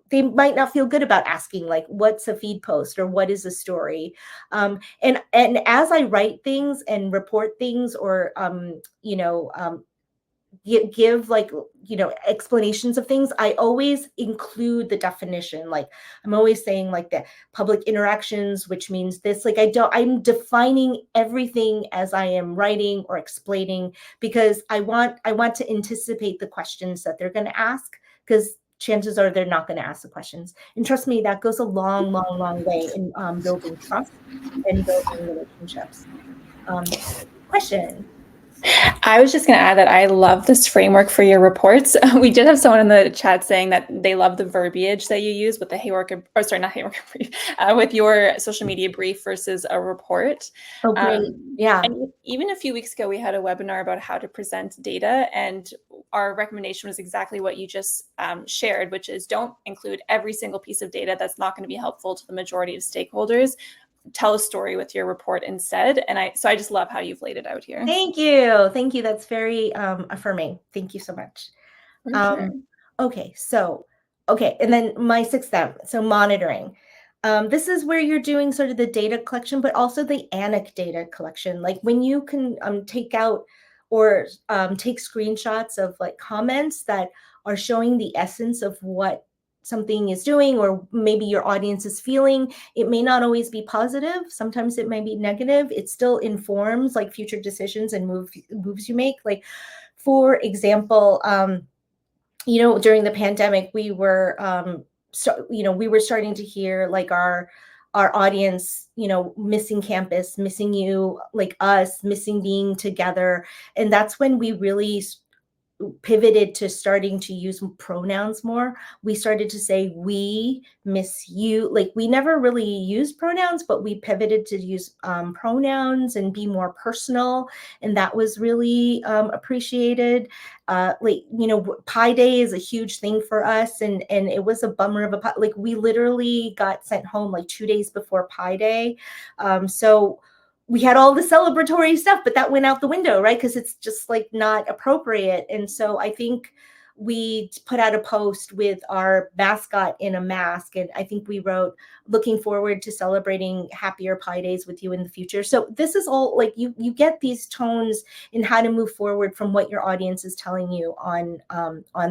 they might not feel good about asking, like, what's a feed post or what is a story. And as I write things and report things, or give like, explanations of things, I always include the definition. Like, I'm always saying like the public interactions, which means this. Like, I'm defining everything as I am writing or explaining, because I want to anticipate the questions that they're going to ask, because chances are they're not going to ask the questions. And trust me, that goes a long way in building trust and building relationships. Question. I was just going to add that I love this framework for your reports. We did have someone in the chat saying that they love the verbiage that you use with the HeyOrca, or sorry, not HeyOrca brief, with your social media brief versus a report. Oh, great. Yeah. And even a few weeks ago, we had a webinar about how to present data, and our recommendation was exactly what you just shared, which is don't include every single piece of data that's not going to be helpful to the majority of stakeholders. Tell a story with your report instead. And I just love how you've laid it out here. Thank you. That's very affirming. Thank you so much. Sure. Okay, and then my sixth step, so monitoring. This is where you're doing sort of the data collection, but also the ANIC data collection. Like, when you can take out or take screenshots of like comments that are showing the essence of what something is doing, or maybe your audience is feeling. It may not always be positive. Sometimes it may be negative. It still informs like future decisions and moves you make. Like, for example, during the pandemic, we were, we were starting to hear like our our audience, missing campus, missing you, like us, missing being together. And that's when we really pivoted to starting to use pronouns more. We started to say we miss you. Like, we never really used pronouns, but we pivoted to use pronouns and be more personal, and that was really appreciated. Pi Day is a huge thing for us, and it was a bummer of like, we literally got sent home like 2 days before Pi Day. So we had all the celebratory stuff, but that went out the window, right? Because it's just like not appropriate. And so I think we put out a post with our mascot in a mask, and I think we wrote, looking forward to celebrating happier Pi Days with you in the future. So this is all like, you get these tones in how to move forward from what your audience is telling you on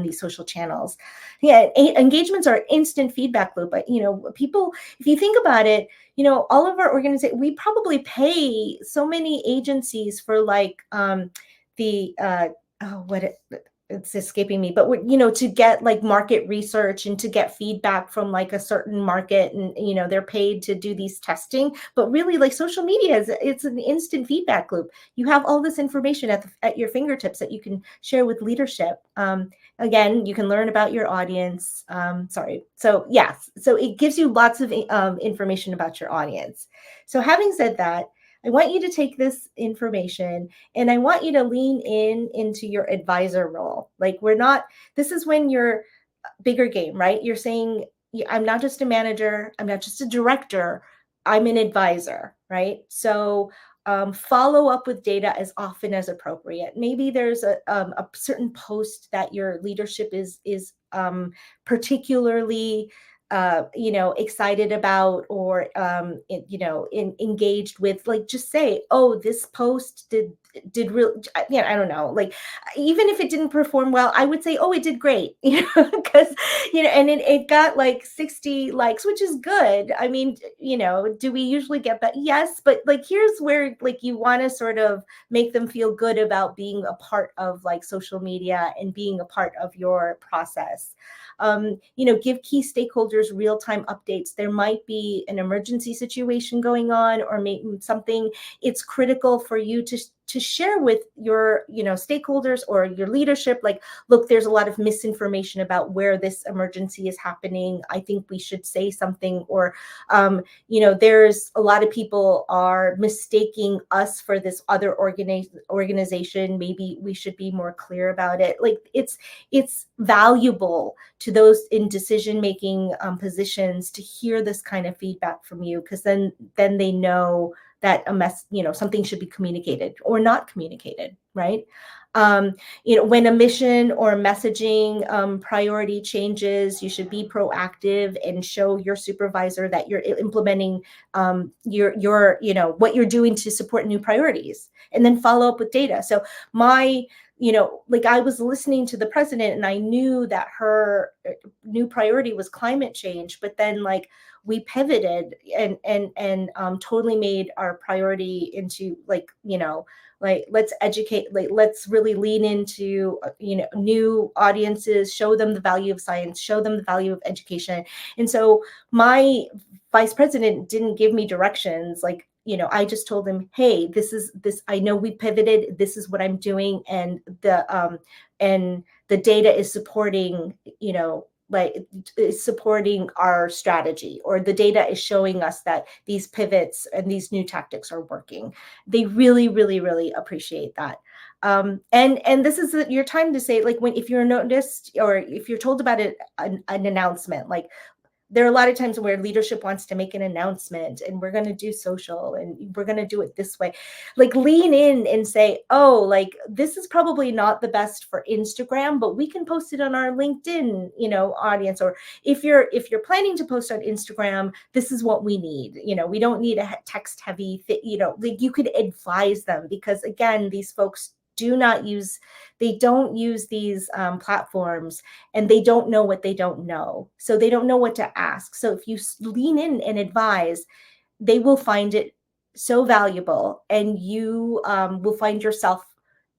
these social channels. Yeah, engagements are instant feedback loop. But people, if you think about it, all of our organizations, we probably pay so many agencies for like it's escaping me, but to get like market research and to get feedback from like a certain market, and they're paid to do these testing. But really, like, social media it's an instant feedback loop. You have all this information at your fingertips that you can share with leadership. Again, you can learn about your audience. So it gives you lots of information about your audience. So having said that, I want you to take this information and I want you to lean into your advisor role. Like, this is when you're bigger game, right? You're saying, I'm not just a manager, I'm not just a director, I'm an advisor, right? So follow up with data as often as appropriate. Maybe there's a certain post that your leadership is particularly excited about, or engaged with. Like, just say, oh, this post did real, I don't know, like, even if it didn't perform well, I would say, oh, it did great, because and it got like 60 likes, which is good. I mean, do we usually get that? Yes, but like, here's where, like, you want to sort of make them feel good about being a part of like social media and being a part of your process. Give key stakeholders real-time updates. There might be an emergency situation going on, or maybe something it's critical for you to share with your stakeholders or your leadership. Like, look, there's a lot of misinformation about where this emergency is happening. I think we should say something. Or there's a lot of people are mistaking us for this other organization. Maybe we should be more clear about it. Like, it's valuable to those in decision-making positions to hear this kind of feedback from you, because then they know that something should be communicated or not communicated, right? When a mission or messaging priority changes, you should be proactive and show your supervisor that you're implementing your what you're doing to support new priorities, and then follow up with data. So like, I was listening to the president, and I knew that her new priority was climate change, but then, like, we pivoted and totally made our priority into like let's educate, like, let's really lean into new audiences, show them the value of science, show them the value of education. And so my vice president didn't give me directions. Like, I just told him, hey, this, I know we pivoted, this is what I'm doing, and the data is supporting, like, is supporting our strategy, or the data is showing us that these pivots and these new tactics are working. They really, really, really appreciate that. And this is your time to say, like, if you're noticed, or if you're told about an announcement. Like, there are a lot of times where leadership wants to make an announcement, and we're going to do social, and we're going to do it this way. Like, lean in and say, oh, like, this is probably not the best for Instagram, but we can post it on our LinkedIn, audience. Or if you're planning to post on Instagram, this is what we need. We don't need a text heavy, like, you could advise them, because again, these folks don't use these platforms, and they don't know what they don't know. So they don't know what to ask. So if you lean in and advise, they will find it so valuable, and you will find yourself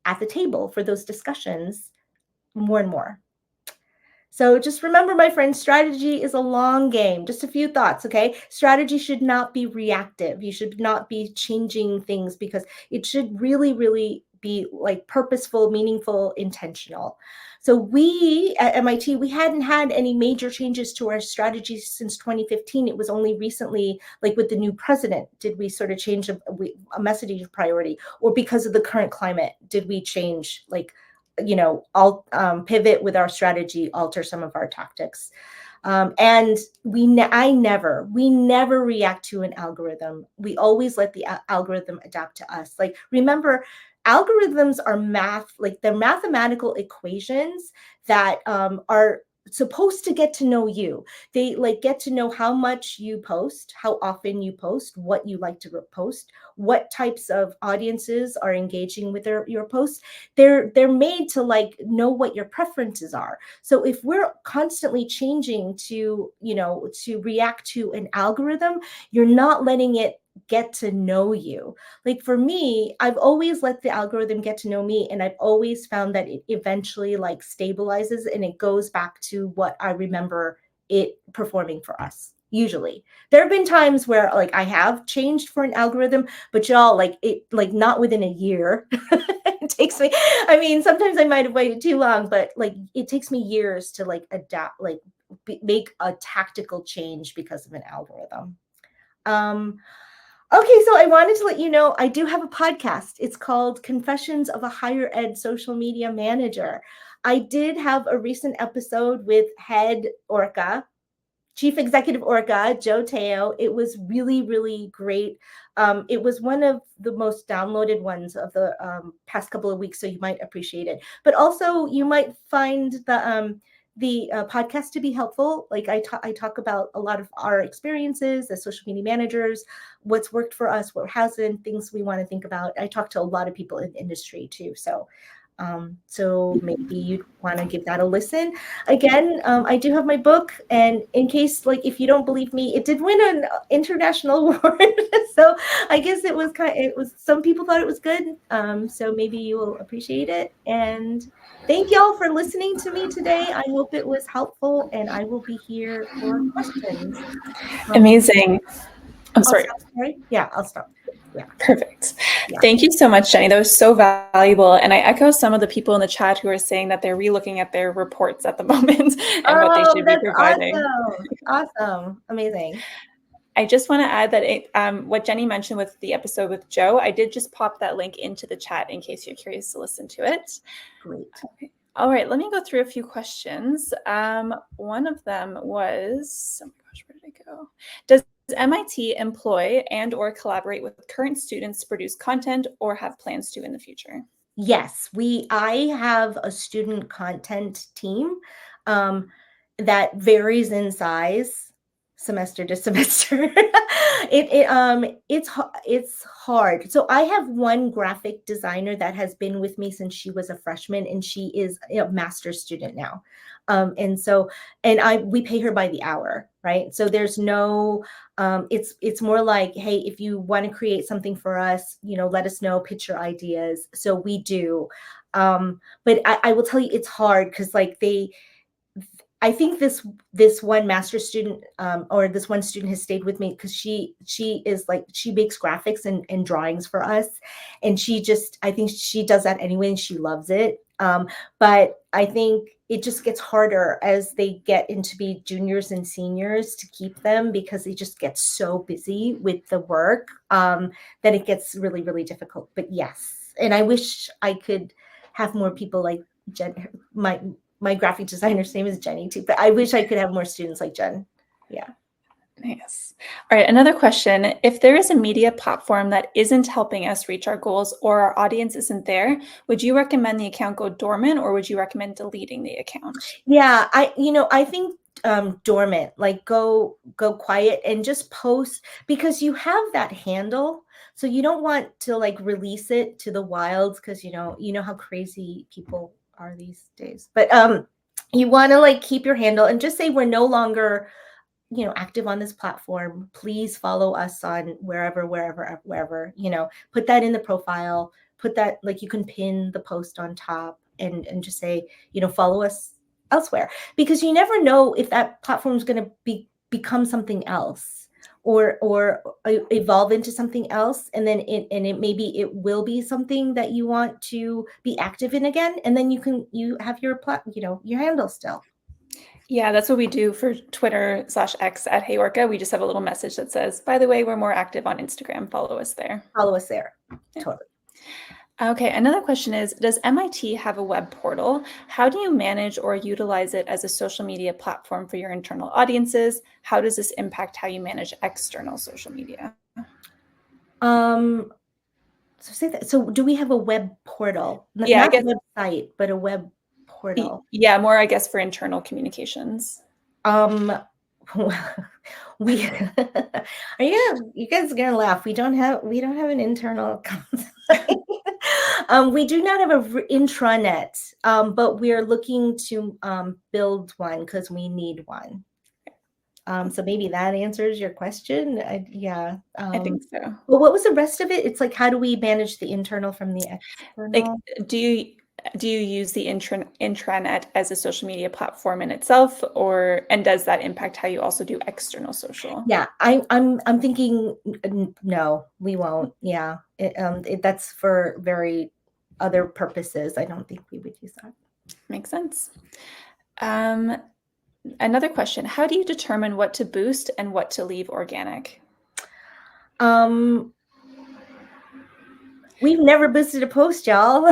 at the table for those discussions more and more. So just remember, my friend, strategy is a long game. Just a few thoughts, okay? Strategy should not be reactive. You should not be changing things, because it should really, really be like purposeful, meaningful, intentional. So we at MIT, we hadn't had any major changes to our strategy since 2015. It was only recently, like with the new president, did we sort of change a messaging priority, or because of the current climate, did we change, like, I'll pivot with our strategy, alter some of our tactics. And we never react to an algorithm. We always let the algorithm adapt to us. Like, remember, algorithms are like they're mathematical equations that are supposed to get to know you. They like get to know how much you post, how often you post, what you like to post, what types of audiences are engaging with your posts. They're made to like know what your preferences are. So if we're constantly changing to, to react to an algorithm, you're not letting it get to know you. Like for me, I've always let the algorithm get to know me, and I've always found that it eventually like stabilizes and it goes back to what I remember it performing for us. Usually there have been times where like I have changed for an algorithm, but y'all, like it, like not within a year. It takes me, I mean, sometimes I might have waited too long, but like it takes me years to like adapt, like make a tactical change because of an algorithm. um Okay, so I wanted to let you know I do have a podcast. It's called Confessions of a Higher Ed Social Media Manager. I did have a recent episode with head Orca, Chief Executive Orca, Joe Teo. It was really, really great. It was one of the most downloaded ones of the past couple of weeks, so you might appreciate it. But also, you might find the podcast to be helpful. Like I talk about a lot of our experiences as social media managers, what's worked for us, what hasn't, things we want to think about. I talk to a lot of people in the industry too. So maybe you'd want to give that a listen. Again, I do have my book, and in case, like, if you don't believe me, it did win an international award. So I guess it was, some people thought it was good. So maybe you will appreciate it. And thank y'all for listening to me today. I hope it was helpful, and I will be here for questions. Amazing. I'm I'll sorry. stop. Sorry. Yeah, I'll stop. Yeah. Perfect. Yeah. Thank you so much, Jenny. That was so valuable. And I echo some of the people in the chat who are saying that they're relooking at their reports at the moment and what they should be providing. Awesome. Amazing. I just want to add that what Jenny mentioned with the episode with Joe, I did just pop that link into the chat in case you're curious to listen to it. Great. Okay. All right, let me go through a few questions. One of them was, oh my gosh, where did I go? Does MIT employ and or collaborate with current students to produce content or have plans to in the future? Yes, I have a student content team that varies in size semester to semester. It's hard. So I have one graphic designer that has been with me since she was a freshman, and she is a master's student now. We pay her by the hour, right? So there's no it's more like, hey, if you want to create something for us, let us know, pitch your ideas. So we do. But I will tell you, it's hard because like I think this one master student or this one student has stayed with me because she is like, she makes graphics and drawings for us, and I think she does that anyway, and she loves it. But I think it just gets harder as they get into be juniors and seniors to keep them, because they just get so busy with the work that it gets really, really difficult. But yes, and I wish I could have more people like Jen. My graphic designer's name is Jenny too, but I wish I could have more students like Jen. Yeah. Nice. All right, another question. If there is a media platform that isn't helping us reach our goals or our audience isn't there, would you recommend the account go dormant, or would you recommend deleting the account? Yeah, I think dormant, like go quiet and just post, because you have that handle. So you don't want to like release it to the wilds, because you know how crazy people are these days. But you want to like keep your handle and just say, we're no longer active on this platform. Please follow us on wherever, put that in the profile, put that, like, you can pin the post on top and just say, follow us elsewhere, because you never know if that platform is going to become something else, or evolve into something else, and then it maybe it will be something that you want to be active in again, and then you have your your handle still. Yeah, that's what we do for Twitter/X at HeyOrca. We just have a little message that says, by the way, we're more active on Instagram. Follow us there. Follow us there. Yeah. Totally. Okay, another question is, does MIT have a web portal? How do you manage or utilize it as a social media platform for your internal audiences? How does this impact how you manage external social media? So say that. So do we have a web portal? Yeah, I Not a guess. website, but a web portal. Yeah, more, I guess, for internal communications. Um, we are you guys are gonna laugh. We don't have an internal website. We do not have an intranet, but we're looking to build one because we need one. So maybe that answers your question. Yeah. I think so. Well, what was the rest of it? It's like, how do we manage the internal from the Like, external? do you use the intranet as a social media platform in itself, and does that impact how you also do external social? Yeah, I'm thinking no, we won't. Yeah, that's for very other purposes. I don't think we would use that. Makes sense. Another question, how do you determine what to boost and what to leave organic? We've never boosted a post, y'all.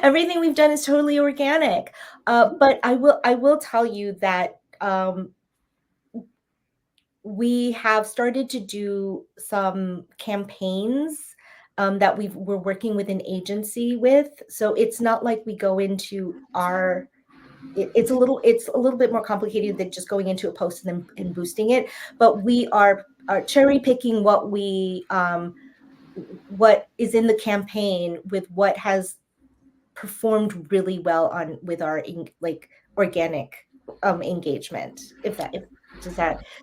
Everything we've done is totally organic. But I will tell you that we have started to do some campaigns that we're working with an agency with. So it's not like we go into our it's a little bit more complicated than just going into a post and boosting it. But we are cherry picking what is in the campaign with what has performed really well with our organic engagement.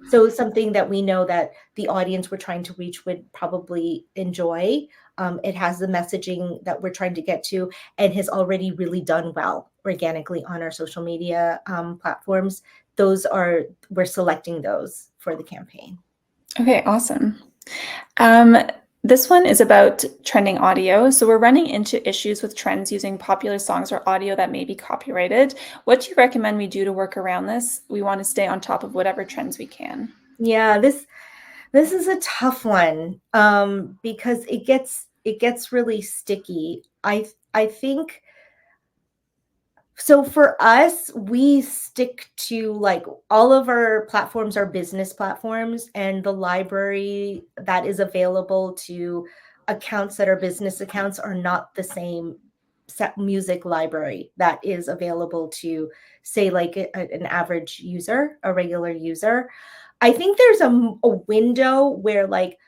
So something that we know that the audience we're trying to reach would probably enjoy. It has the messaging that we're trying to get to, and has already really done well organically on our social media platforms. We're selecting those for the campaign. Okay, awesome. This one is about trending audio. So we're running into issues with trends using popular songs or audio that may be copyrighted. What do you recommend we do to work around this? We want to stay on top of whatever trends we can. Yeah, this is a tough one because it gets really sticky. I think so. For us, we stick to like all of our platforms are business platforms, and the library that is available to accounts that are business accounts are not the same music library that is available to, say, like an average user, a regular user. I think there's a window where like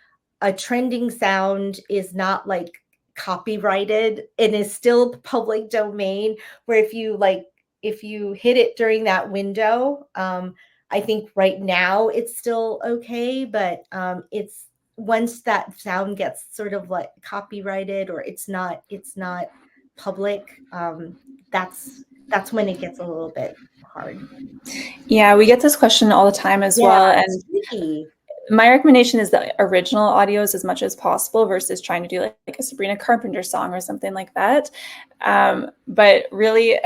a trending sound is not like copyrighted and is still public domain, where if you hit it during that window, I think right now it's still okay, but it's once that sound gets sort of like copyrighted, or it's not public, that's when it gets a little bit hard. Yeah, we get this question all the time as Yeah, well. it's And tricky. my recommendation is the original audios as much as possible versus trying to do like a Sabrina Carpenter song or something like that. But really,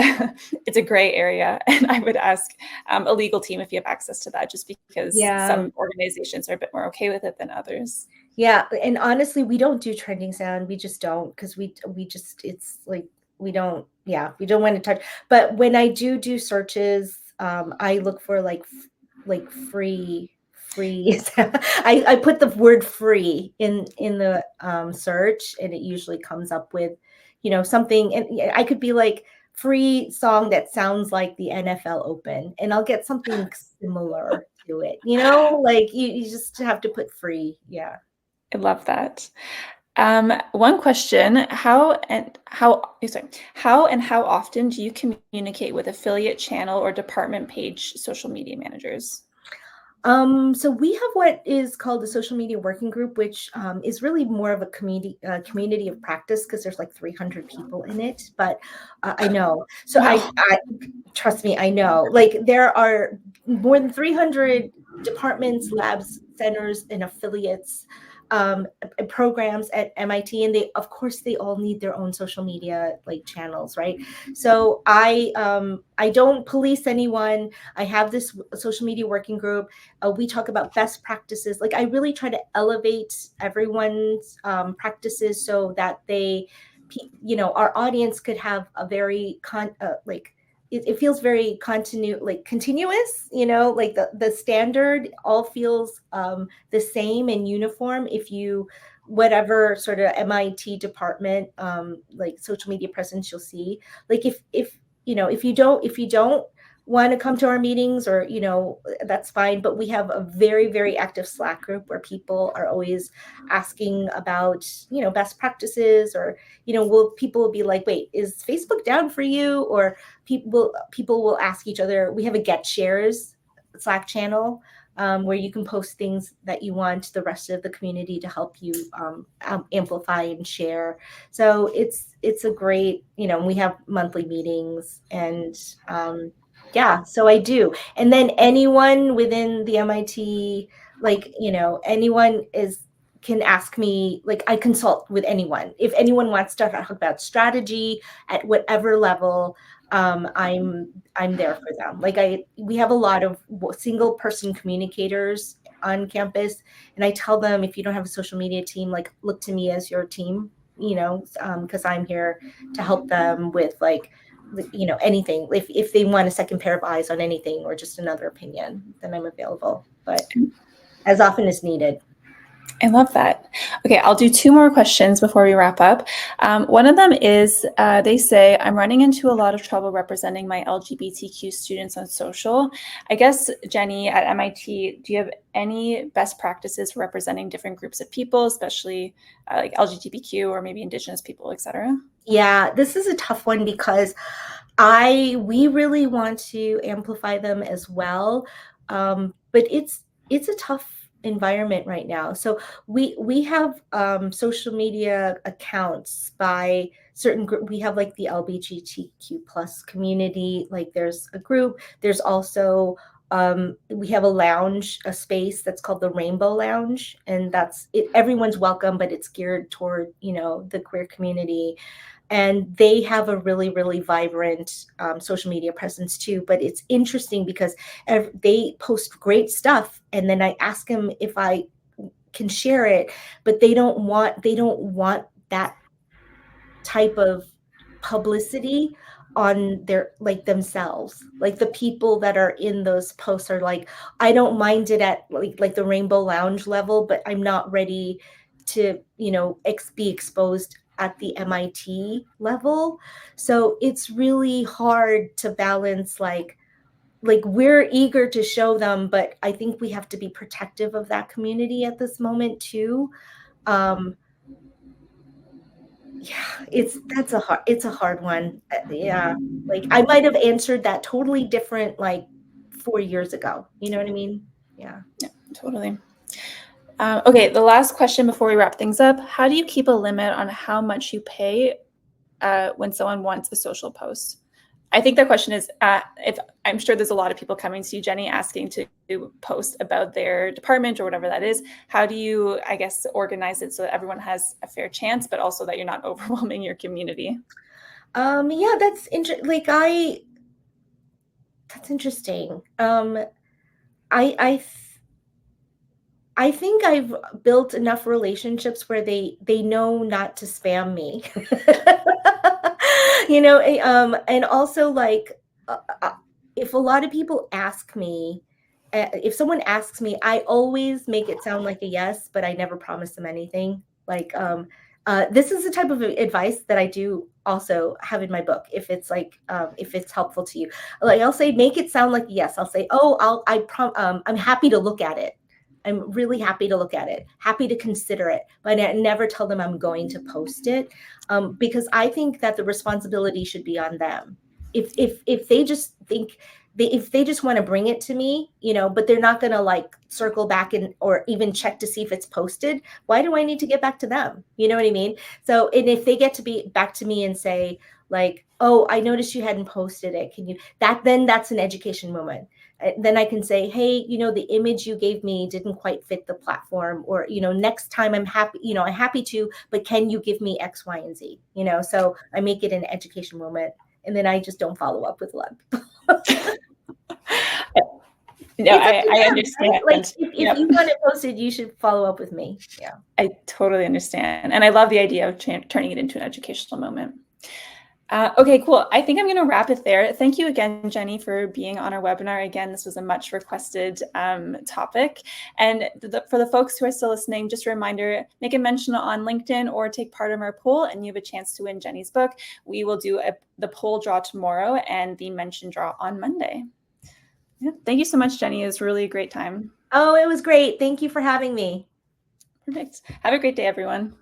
it's a gray area. And I would ask a legal team if you have access to that, just because Yeah. some organizations are a bit more okay with it than others. Yeah, and honestly, we don't do trending sound. We just don't, because we just it's like we don't want to touch. But when I do searches, I look for like free. I put the word free in the search, and it usually comes up with something, and I could be like free song that sounds like the NFL Open, and I'll get something similar to it. Like you just have to put free. Yeah. I love that. One question, how and how often do you communicate with affiliate channel or department page social media managers? So we have what is called a social media working group, which is really more of a community of practice, because there's like 300 people in it. But I know, so Wow. I trust me, I know. Like there are more than 300 departments, labs, centers, and affiliates, programs at MIT, and they, of course, they all need their own social media like channels, right? So I don't police anyone. I have this social media working group. We talk about best practices. Like I really try to elevate everyone's practices so that our audience could have a very like it feels very continuous, like the standard all feels the same and uniform. If you whatever sort of MIT department like social media presence you'll see, like if you don't want to come to our meetings, or that's fine, but we have a very, very active Slack group where people are always asking about best practices, or people will be like, wait, is Facebook down for you? Or people will ask each other. We have a get shares Slack channel, where you can post things that you want the rest of the community to help you amplify and share. So it's a great, we have monthly meetings, and yeah, so I do. And then anyone within the MIT, like, anyone can ask me, like I consult with anyone. If anyone wants to talk about strategy at whatever level, I'm there for them. Like we have a lot of single person communicators on campus, and I tell them, if you don't have a social media team, like look to me as your team, because I'm here to help them with like anything. If they want a second pair of eyes on anything, or just another opinion, then I'm available, but as often as needed. I love that. Okay, I'll do two more questions before we wrap up. One of them is, they say, I'm running into a lot of trouble representing my LGBTQ students on social. I guess, Jenny, at MIT, do you have any best practices for representing different groups of people, especially like LGBTQ or maybe Indigenous people, et cetera? Yeah, this is a tough one, because we really want to amplify them as well. But it's a tough environment right now. So we have social media accounts by certain group. We have like the LGBTQ plus community. Like there's a group. There's also we have a space that's called the Rainbow Lounge, and that's it. Everyone's welcome, but it's geared toward the queer community. And they have a really, really vibrant social media presence too. But it's interesting because they post great stuff, and then I ask them if I can share it, but they don't want that type of publicity on their, like, themselves. Like the people that are in those posts are like, I don't mind it at like the Rainbow Lounge level, but I'm not ready to be exposed at the MIT level. So it's really hard to balance, like we're eager to show them, but I think we have to be protective of that community at this moment too. Yeah, it's a hard one. Yeah, like I might have answered that totally different like 4 years ago. You know what I mean? Yeah. Yeah, totally. Okay, the last question before we wrap things up. How do you keep a limit on how much you pay when someone wants a social post? I think the question is, if I'm sure there's a lot of people coming to you, Jenny, asking to post about their department or whatever that is. How do you, I guess, organize it so that everyone has a fair chance, but also that you're not overwhelming your community? Yeah, that's that's interesting. I I think I've built enough relationships where they know not to spam me. And also like if a lot of people ask me, if someone asks me, I always make it sound like a yes, but I never promise them anything. Like this is the type of advice that I do also have in my book. If it's helpful to you, like I'll say, make it sound like a yes. I'll say, oh, I'm happy to look at it. I'm really happy to look at it, happy to consider it, but I never tell them I'm going to post it, because I think that the responsibility should be on them. if they just think if they just want to bring it to me, but they're not going to like circle back and or even check to see if it's posted, why do I need to get back to them? You know what I mean? So, and if they get to be back to me and say like, oh, I noticed you hadn't posted it, can you, then that's an education moment. Then I can say, hey, the image you gave me didn't quite fit the platform, or next time I'm happy to, but can you give me X, Y, and Z? So I make it an education moment, and then I just don't follow up with a lot of people. No, It's up to I them, understand. right? Like if Yep. you want it posted, you should follow up with me. Yeah. I totally understand. And I love the idea of turning it into an educational moment. Okay, cool. I think I'm going to wrap it there. Thank you again, Jenny, for being on our webinar. Again, this was a much requested topic. And for the folks who are still listening, just a reminder, make a mention on LinkedIn or take part in our poll and you have a chance to win Jenny's book. We will do the poll draw tomorrow and the mention draw on Monday. Yeah, thank you so much, Jenny. It was really a great time. Oh, it was great. Thank you for having me. Perfect. Have a great day, everyone.